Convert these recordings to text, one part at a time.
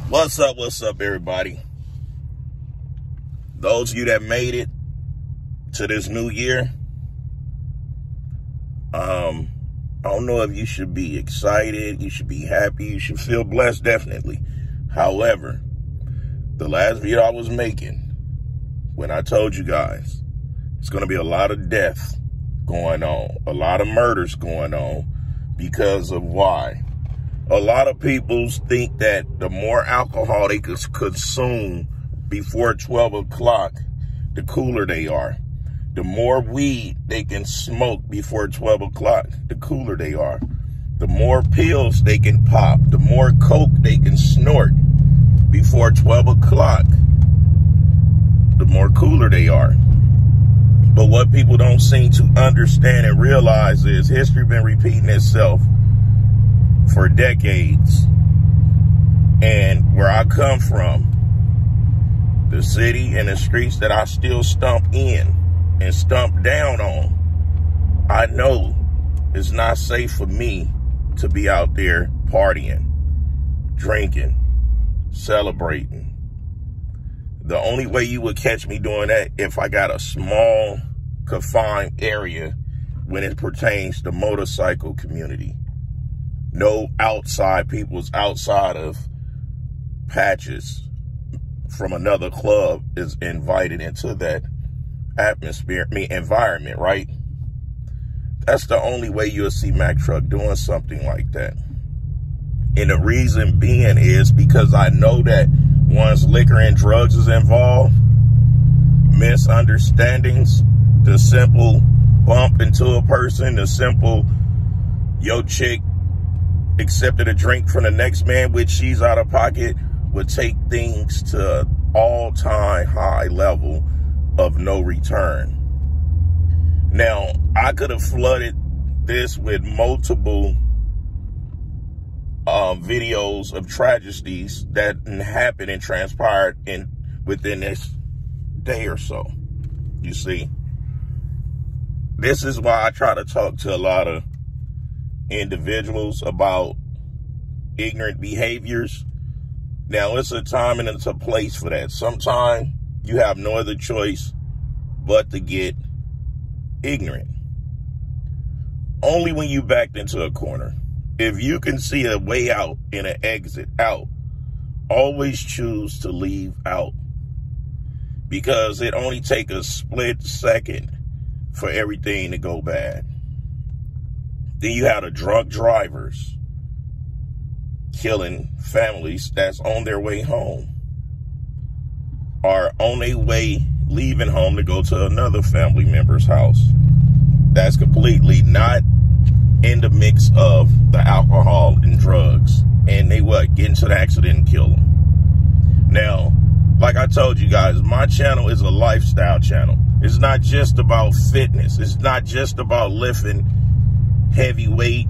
What's up, everybody? Those of you that made it to this new year, I don't know if you should be excited, you should be happy, you should feel blessed, definitely. However, the last video I was making, when I told you guys, it's going to be a lot of death going on, a lot of murders going on, because of why? A lot of people think that the more alcohol they could consume before 12 o'clock, the cooler they are. The more weed they can smoke before 12 o'clock, the cooler they are. The more pills they can pop, the more coke they can snort before 12 o'clock, the more cooler they are. But what people don't seem to understand and realize is history been repeating itself for decades. And where I come from, the city and the streets that I still stomp in and stomp down on, I know it's not safe for me to be out there partying, drinking, celebrating. The only way you would catch me doing that if I got a small confined area when it pertains to motorcycle community. No outside people's outside of patches from another club is invited into that atmosphere, environment, right? That's the only way you'll see Mack Truck doing something like that. And the reason being is because I know that once liquor and drugs is involved, misunderstandings, the simple bump into a person, the simple, yo chick accepted a drink from the next man, which she's out of pocket, would take things to all-time high level of no return. Now, I could have flooded this with multiple videos of tragedies that happened and transpired within this day or so. You see, this is why I try to talk to a lot of individuals about ignorant behaviors. Now, it's a time and it's a place for that. Sometimes you have no other choice but to get ignorant. Only when you backed into a corner. If you can see a way out and an exit out, always choose to leave out. Because it only takes a split second for everything to go bad. Then you have the drunk drivers killing families that's on their way home, or on their way leaving home to go to another family member's house that's completely not in the mix of the alcohol and drugs, and they get into the accident and kill them. Now, like I told you guys, my channel is a lifestyle channel. It's not just about fitness. It's not just about lifting heavy weight.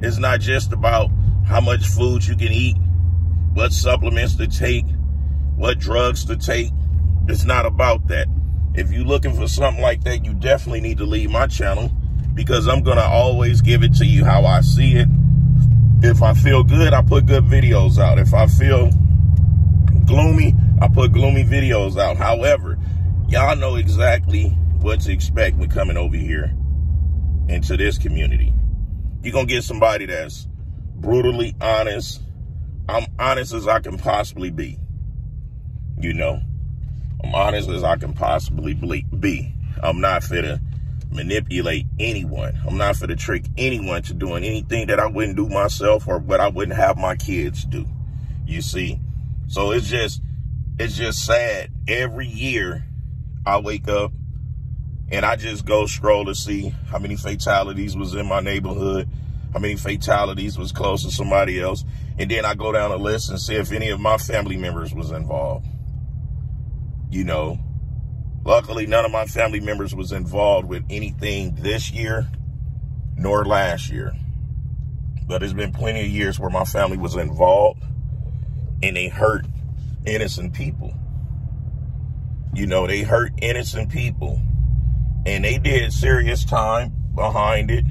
It's not just about how much food you can eat, what supplements to take, what drugs to take. It's not about that. If you're looking for something like that, you definitely need to leave my channel, because I'm going to always give it to you how I see it. If I feel good, I put good videos out. If I feel gloomy, I put gloomy videos out. However, y'all know exactly what to expect when coming over here into this community. You're going to get somebody that's brutally honest. I'm honest as I can possibly be. You know, I'm honest as I can possibly be. I'm not fit to manipulate anyone. I'm not fit to trick anyone to doing anything that I wouldn't do myself or what I wouldn't have my kids do. You see? So it's just sad. Every year I wake up and I just go scroll to see how many fatalities was in my neighborhood, how many fatalities was close to somebody else. And then I go down the list and see if any of my family members was involved. You know, luckily none of my family members was involved with anything this year nor last year. But there's been plenty of years where my family was involved and they hurt innocent people. You know, they hurt innocent people. And they did serious time behind it.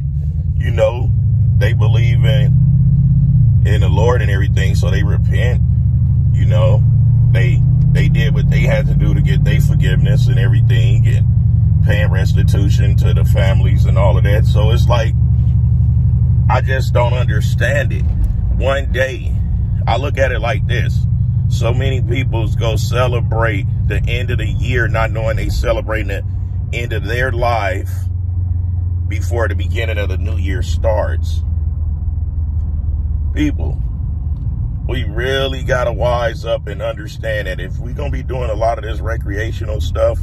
You know, they believe in the Lord and everything, so they repent. paying restitution to the families and all of that. So it's like, I just don't understand it. One day, I look at it like this. So many people go celebrate the end of the year not knowing they celebrating the end of their life before the beginning of the new year starts. People, we really got to wise up and understand that if we're going to be doing a lot of this recreational stuff,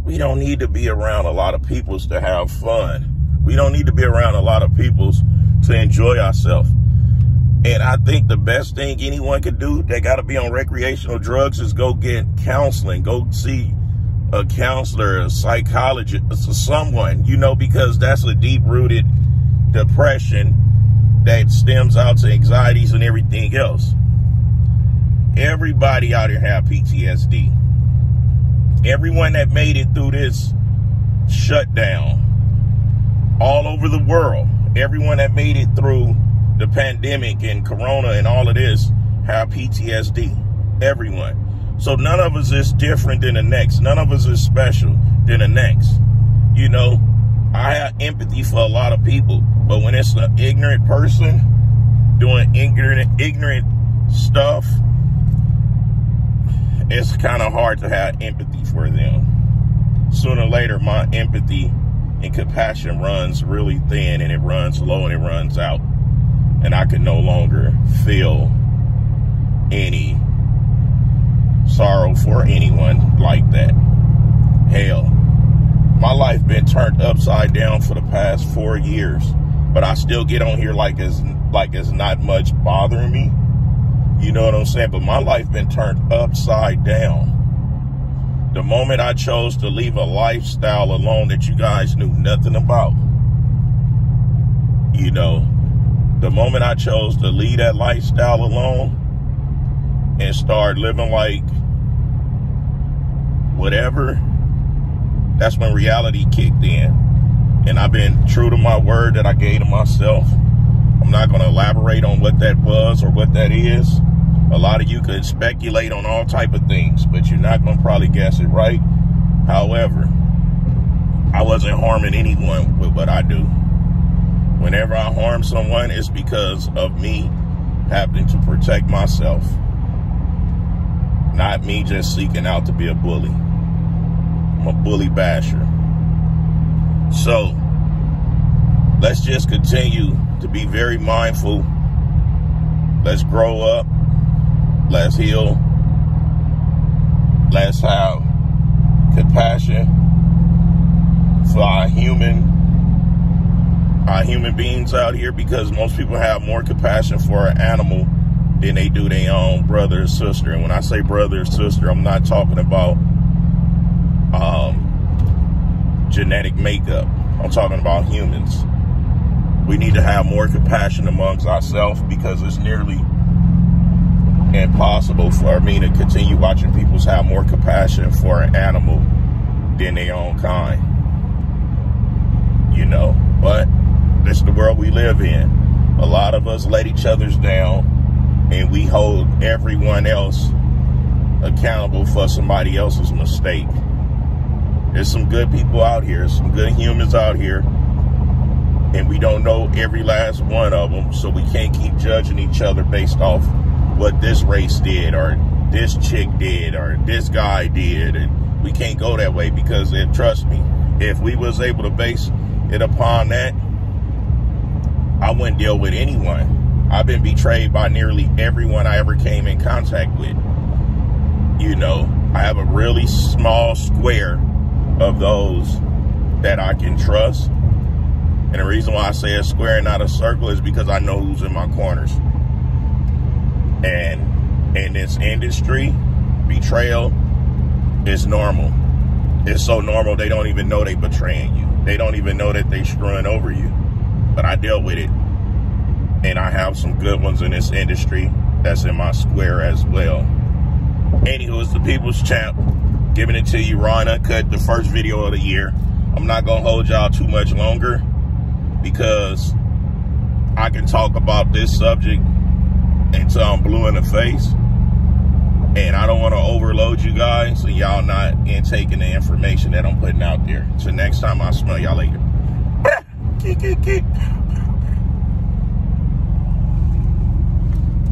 we don't need to be around a lot of peoples to have fun. We don't need to be around a lot of peoples to enjoy ourselves. And I think the best thing anyone could do, they got to be on recreational drugs, is go get counseling. Go see a counselor, a psychologist, someone, you know, because that's a deep-rooted depression that stems out to anxieties and everything else. Everybody out here have PTSD. Everyone that made it through this shutdown all over the world, everyone that made it through the pandemic and corona and all of this have PTSD. Everyone. So none of us is different than the next. None of us is special than the next. You know, I have empathy for a lot of people, but when it's an ignorant person doing ignorant stuff, it's kind of hard to have empathy for them. Sooner or later, my empathy and compassion runs really thin, and it runs low, and it runs out. And I can no longer feel any sorrow for anyone like that. Hell, my life been turned upside down for the past 4 years, but I still get on here like it's not much bothering me. You know what I'm saying? But my life been turned upside down. The moment I chose to leave a lifestyle alone that you guys knew nothing about, you know, the moment I chose to leave that lifestyle alone and start living like whatever, that's when reality kicked in. And I've been true to my word that I gave to myself. I'm not going to elaborate on what that was or what that is. A lot of you could speculate on all type of things, but you're not going to probably guess it right. However, I wasn't harming anyone with what I do. Whenever I harm someone, it's because of me having to protect myself. Not me just seeking out to be a bully. I'm a bully basher. So, let's just continue to be very mindful. Let's grow up. Let's heal. Let's have compassion for our human beings out here, because most people have more compassion for an animal than they do their own brother or sister. And when I say brother or sister, I'm not talking about genetic makeup. I'm talking about humans. We need to have more compassion amongst ourselves, because it's nearly impossible for me to continue watching people have more compassion for an animal than their own kind. You know, but this is the world we live in. A lot of us let each other's down, and we hold everyone else accountable for somebody else's mistake. There's some good people out here, some good humans out here, and we don't know every last one of them, so we can't keep judging each other based off what this race did, or this chick did, or this guy did. And we can't go that way, because trust me, if we was able to base it upon that, I wouldn't deal with anyone. I've been betrayed by nearly everyone I ever came in contact with. You know, I have a really small square of those that I can trust. And the reason why I say a square and not a circle is because I know who's in my corners. And in this industry, betrayal is normal. It's so normal they don't even know they betraying you. They don't even know that they screwing over you. But I dealt with it. And I have some good ones in this industry that's in my square as well. Anywho, it's the People's Champ, giving it to you raw and uncut, the first video of the year. I'm not going to hold y'all too much longer, because I can talk about this subject until I'm blue in the face. And I don't want to overload you guys and y'all not and taking the information that I'm putting out there. So next time, I'll smell y'all later.